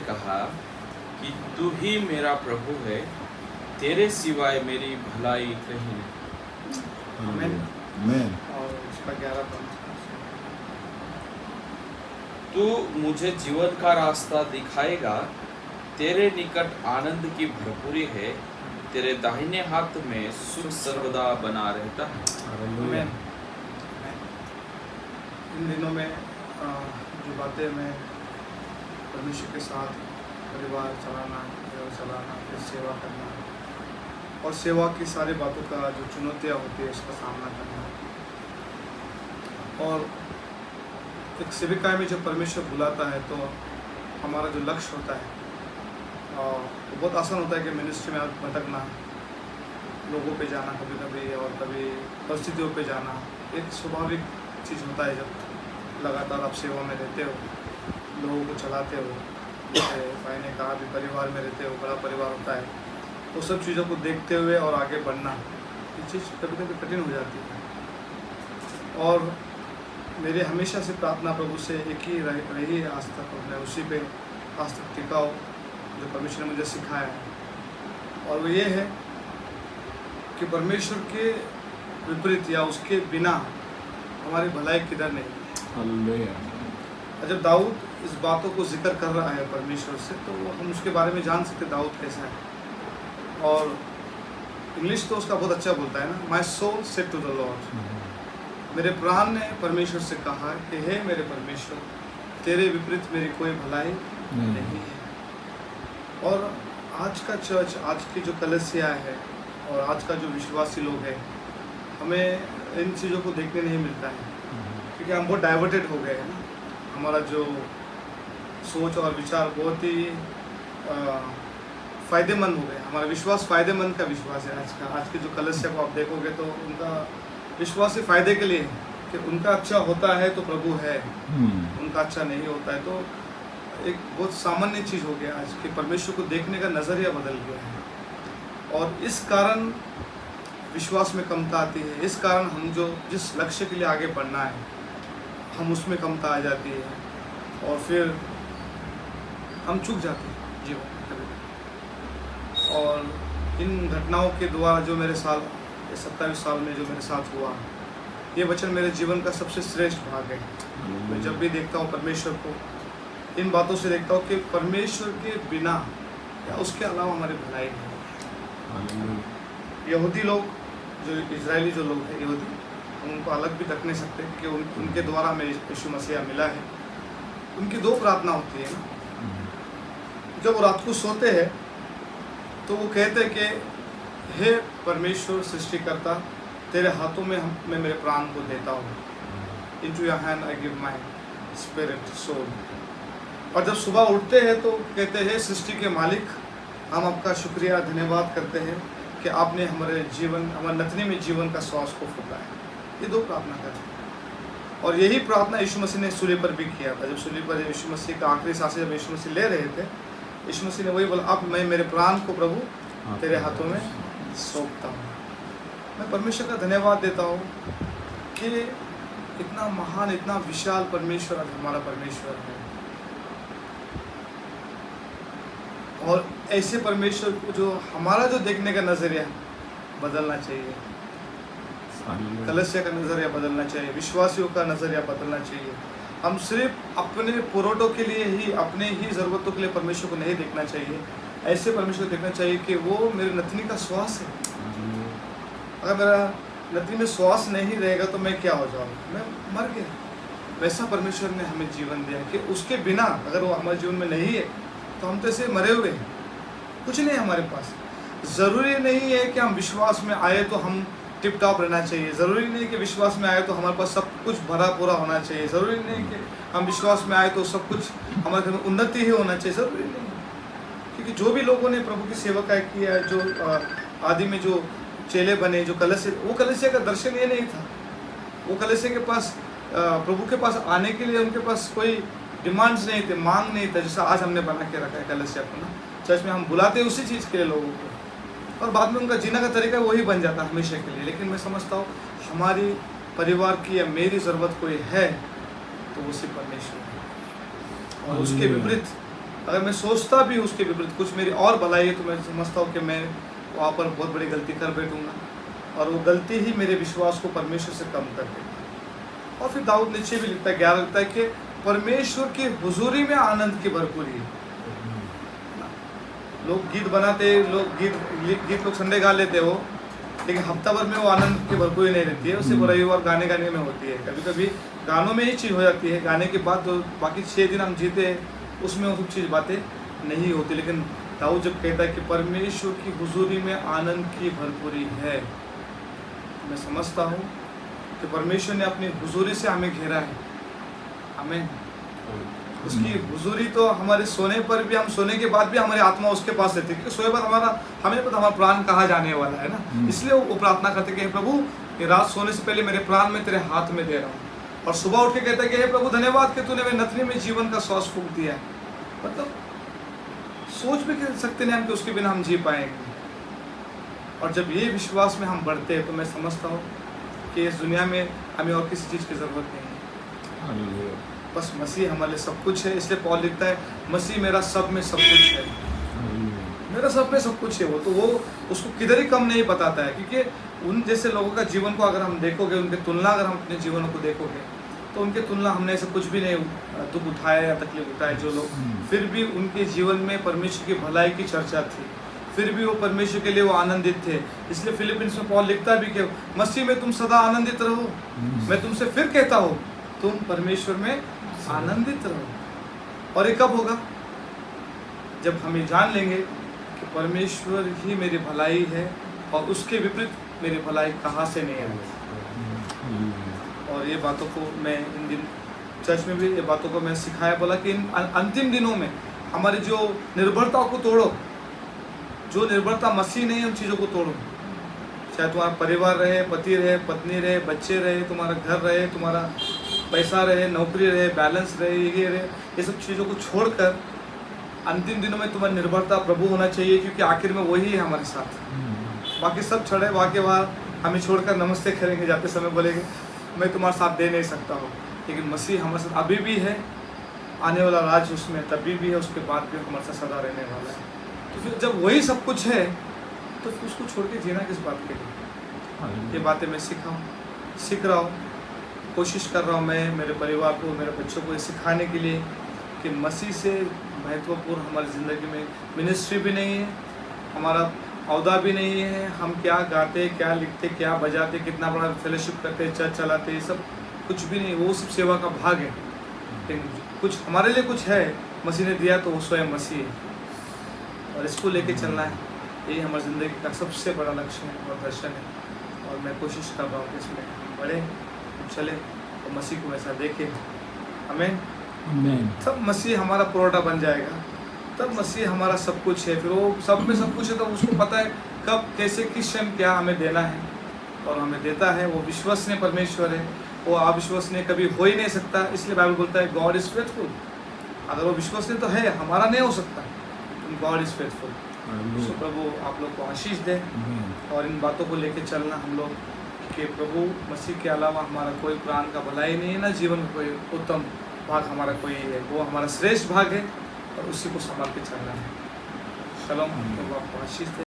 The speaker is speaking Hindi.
कहा कि तू ही मेरा प्रभु है, तेरे सिवाय मेरी भलाई कहीं नहीं। आमीन। आमीन। और उसका 11 पद, तू मुझे जीवन का रास्ता दिखाएगा, तेरे निकट आनंद की भरपूरी है, तेरे दाहिने हाथ में सुख सर्वदा बना रहता है। हालेलुया। आमीन। इन दिनों में जो बातें मैं परमेश्वर के साथ परिवार चलाना, घर चलाना, फिर सेवा करना और सेवा की सारी बातों का जो चुनौतियाँ होती है उसका सामना करना, और एक सेविका में जब परमेश्वर बुलाता है तो हमारा जो लक्ष्य होता है वो बहुत आसान होता है कि मिनिस्ट्री में भटकना, लोगों पे जाना कभी कभी और कभी परिस्थितियों पे जाना एक स्वाभाविक चीज़ होता है। जब लगातार आप सेवा में रहते हो, लोगों को चलाते हो, जैसे भाई ने कहा भी परिवार में रहते हो, बड़ा परिवार होता है, तो सब चीज़ों को देखते हुए और आगे बढ़ना ये चीज़ कभी कभी कठिन हो जाती है। और मेरी हमेशा से प्रार्थना प्रभु से एक ही रही है आज तक, और मैं उसी पे आज तक टिका हूँ जो परमेश्वर ने मुझे सिखाया है, और वो ये है कि परमेश्वर के विपरीत या उसके बिना हमारी भलाई किधर नहीं। हालेलुया। जब दाऊद इस बातों को जिक्र कर रहा है परमेश्वर से, तो हम उसके बारे में जान सकते दाऊद कैसा है। और इंग्लिश तो उसका बहुत अच्छा बोलता है ना, my soul said to the Lord, मेरे प्राण ने परमेश्वर से कहा कि हे मेरे परमेश्वर, तेरे विपरीत मेरी कोई भलाई नहीं है। और आज का चर्च, आज की जो कलीसिया है और आज का जो विश्वासी लोग हैं, हमें इन चीज़ों को देखने नहीं मिलता है, क्योंकि हम बहुत डाइवर्टेड हो गए हैं ना। हमारा जो सोच और विचार बहुत ही फ़ायदेमंद हो गया, हमारा विश्वास फ़ायदेमंद का विश्वास है आज का। आज के जो कलीसिया को आप देखोगे तो उनका विश्वास ही फ़ायदे के लिए है कि उनका अच्छा होता है तो प्रभु है, उनका अच्छा नहीं होता है तो एक बहुत सामान्य चीज़ हो गया आज के। परमेश्वर को देखने का नज़रिया बदल गया है, और इस कारण विश्वास में कमता आती है। इस कारण हम जो जिस लक्ष्य के लिए आगे बढ़ना है हम उसमें कमता आ जाती है, और फिर हम चूक जाते हैं जीवन में कभी। और इन घटनाओं के द्वारा जो मेरे 27 साल में जो मेरे साथ हुआ, ये वचन मेरे जीवन का सबसे श्रेष्ठ भाग है। मैं जब भी देखता हूँ परमेश्वर को, इन बातों से देखता हूँ कि परमेश्वर के बिना या उसके अलावा हमारी भलाई नहीं। यहूदी लोग, जो इजरायली जो लोग हैं यहूदी, हम उनको अलग भी रख नहीं सकते कि उनके द्वारा हमें यीशु मसीह मिला है। उनकी 2 प्रार्थना होती है ना। जब वो रात को सोते हैं तो वो कहते हैं कि हे परमेश्वर सृष्टिकर्ता, तेरे हाथों में मैं मेरे प्राण को देता हूँ। Into your hand I give my spirit soul. और जब सुबह उठते हैं तो कहते हैं सृष्टि के मालिक, हम आपका शुक्रिया धन्यवाद करते हैं कि आपने हमारे नथनी में जीवन का श्वास को फूंका है। ये 2 प्रार्थना करते हैं, और यही प्रार्थना यीशु मसीह ने सूली पर भी किया था। जब सूली पर यीशु मसीह का आखिरी सांसें जब यीशु मसीह ले रहे थे, यीशु मसीह ने वही बोला, अब मैं मेरे प्राण को प्रभु तेरे हाथों में सौंपता हूँ। मैं परमेश्वर का धन्यवाद देता हूँ कि इतना महान, इतना विशाल परमेश्वर आज हमारा परमेश्वर है, और ऐसे परमेश्वर को जो हमारा जो देखने का नज़रिया बदलना चाहिए, कलीसिया का नज़रिया बदलना चाहिए, विश्वासियों का नज़रिया बदलना चाहिए। हम सिर्फ अपने पुरोटों के लिए ही, अपने ही ज़रूरतों के लिए परमेश्वर को नहीं देखना चाहिए। ऐसे परमेश्वर को देखना चाहिए कि वो मेरे नथनी का श्वास है। अगर मेरा नथनी में श्वास नहीं रहेगा तो मैं क्या हो जाऊँगा, मैं मर गया। वैसा परमेश्वर ने हमें जीवन दिया कि उसके बिना अगर वो हमारे जीवन में नहीं है तो हम तो ऐसे मरे हुए हैं, कुछ नहीं हमारे पास। ज़रूरी नहीं है कि हम विश्वास में आए तो हम टिप टॉप रहना चाहिए। ज़रूरी नहीं कि विश्वास में आए तो हमारे पास सब कुछ भरा पूरा होना चाहिए। ज़रूरी नहीं कि हम विश्वास में आए तो सब कुछ हमारे घर में उन्नति ही होना चाहिए। ज़रूरी नहीं, क्योंकि जो भी लोगों ने प्रभु की सेवा किया है, जो आदि में जो चेले बने, जो कलीसिया, वो कलीसिया का दर्शन ये नहीं था। वो कलीसिया के पास, प्रभु के पास आने के लिए उनके पास कोई डिमांड्स नहीं थे, मांग नहीं था, जैसा आज हमने बना के रखा है कलीसिया को ना। चर्च में हम बुलाते उसी चीज़ के लिए लोगों को, और बाद में उनका जीने का तरीका वही बन जाता हमेशा के लिए। लेकिन मैं समझता हूँ हमारी परिवार की या मेरी ज़रूरत कोई है तो वो सिर्फ परमेश्वर है, और उसके विपरीत अगर मैं सोचता भी उसके विपरीत कुछ मेरी और भलाई है तो मैं समझता हूँ कि मैं वहाँ पर बहुत बड़ी गलती कर बैठूंगा और वो गलती ही मेरे विश्वास को परमेश्वर से कम कर देगी। और फिर दाऊद नीचे भी लिखता है 11 लिखता है कि परमेश्वर की हुजूरी में आनंद की भरपूरी है। लोग गीत बनाते, लोग गीत लोग संडे गा लेते हो, लेकिन हफ्ता भर में वो आनंद की भरपूरी नहीं रहती है, उसे रविवार गाने में होती है। कभी कभी गानों में ही चीज़ हो जाती है, गाने के बाद तो बाकी 6 दिन हम जीते हैं उसमें वो सब चीज़ बातें नहीं होती। लेकिन दाऊद जब कहता है कि परमेश्वर की हुजूरी में आनंद की भरपूरी है, मैं समझता हूँ कि परमेश्वर ने अपनी हुजूरी से हमें घेरा है। हमें उसकी हुजूरी तो हमारे सोने पर भी, हम सोने के बाद भी हमारी आत्मा उसके पास रहती है, क्योंकि सोए बाद हमें पता हमारा प्राण कहाँ जाने वाला है ना। इसलिए वो प्रार्थना करते कि हे प्रभु, ये रात सोने से पहले मेरे प्राण में तेरे हाथ में दे रहा हूँ। और सुबह उठ के कहता है कि हे प्रभु धन्यवाद कि तूने मेरे नथनी में जीवन का श्वास फूंक दिया। मतलब सोच भी सकते नहीं हम कि उसके बिना हम जी पाएंगे। और जब ये विश्वास में हम बढ़ते हैं तो मैं समझता हूँ कि इस दुनिया में हमें और किसी चीज़ की ज़रूरत नहीं है, बस मसीह हमारे लिए सब कुछ है। इसलिए पौल लिखता है मसीह मेरा सब में सब कुछ है, मेरा सब में सब कुछ है। वो तो वो उसको किधर ही कम नहीं बताता है, क्योंकि उन जैसे लोगों का जीवन को अगर हम देखोगे, उनके तुलना अगर हम अपने जीवन को देखोगे तो उनके तुलना हमने ऐसा कुछ भी नहीं दुख उठाया या तकलीफ उठाए जो लोग, फिर भी उनके जीवन में परमेश्वर की भलाई की चर्चा थी, फिर भी वो परमेश्वर के लिए वो आनंदित थे। इसलिए फिलिपिन्स में पौल लिखता भी कि मसीह में तुम सदा आनंदित रहो। मैं तुमसे फिर कहता हूँ तुम परमेश्वर में आनंदित रहो। और ये कब होगा? जब हम ये जान लेंगे कि परमेश्वर ही मेरी भलाई है और उसके विपरीत मेरी भलाई कहाँ से नहीं आई। और ये बातों को मैं इन दिन चर्च में भी ये बातों को मैं सिखाया, बोला कि इन अंतिम दिनों में हमारी जो निर्भरता को तोड़ो, जो निर्भरता मसीह नहीं, उन चीज़ों को तोड़ो। चाहे तुम्हारा परिवार रहे, पति रहे, पत्नी रहे, बच्चे रहे, तुम्हारा घर रहे, तुम्हारा पैसा रहे, नौकरी रहे, बैलेंस रहे, ये रहे, ये सब चीज़ों को छोड़कर अंतिम दिनों में तुम्हारी निर्भरता प्रभु होना चाहिए, क्योंकि आखिर में वही है हमारे साथ। बाकी सब छड़े वाके बाहर हमें छोड़कर नमस्ते करेंगे, जाते समय बोलेंगे मैं तुम्हारे साथ दे नहीं सकता हूँ, लेकिन मसीह हमारे साथ अभी भी है, आने वाला राज उसमें तभी भी है, उसके बाद भी हमारे साथ सदा रहने वाला है। तो फिर जब वही सब कुछ है तो फिर उसको छोड़ के जीना किस बात के लिए? ये बातें मैं सीख रहा हूँ, कोशिश कर रहा हूँ मैं मेरे परिवार को, मेरे बच्चों को ये सिखाने के लिए कि मसीह से महत्वपूर्ण हमारी ज़िंदगी में मिनिस्ट्री भी नहीं है, हमारा औहदा भी नहीं है, हम क्या गाते, क्या लिखते, क्या बजाते, कितना बड़ा फेलोशिप करते, चर्च चलाते, ये सब कुछ भी नहीं। वो सब सेवा का भाग है, लेकिन कुछ हमारे लिए कुछ है मसीह ने दिया तो वो स्वयं मसीह है, और इसको लेके चलना है। यही हमारी ज़िंदगी का सबसे बड़ा लक्ष्य है और दर्शन है। और मैं कोशिश कर रहा हूँ कि इसमें हम बढ़े, चले और मसीह को वैसा देखें। हमें तब मसीह हमारा पुरोटा बन जाएगा, तब मसीह हमारा सब कुछ है। फिर वो सब में सब कुछ है, तो उसको पता है कब कैसे किस क्षण क्या हमें देना है, और हमें देता है। वो विश्वसनीय परमेश्वर है, वो अविश्वसनीय कभी हो ही नहीं सकता। इसलिए बाइबल बोलता है गॉड इज़ फेथफुल। अगर वो विश्वसनीय तो है, हमारा नहीं हो सकता, गॉड इज़ फेथफुल। तो प्रभु आप लोग को आशीष दे, और इन बातों को लेके चलना हम लोग कि प्रभु मसीह के अलावा हमारा कोई प्राण का भलाई नहीं है, ना जीवन का कोई उत्तम भाग हमारा कोई है। वो हमारा श्रेष्ठ भाग है और उसी को संभाल के चलना है। शलोम, प्रभु आपको आशीष दे।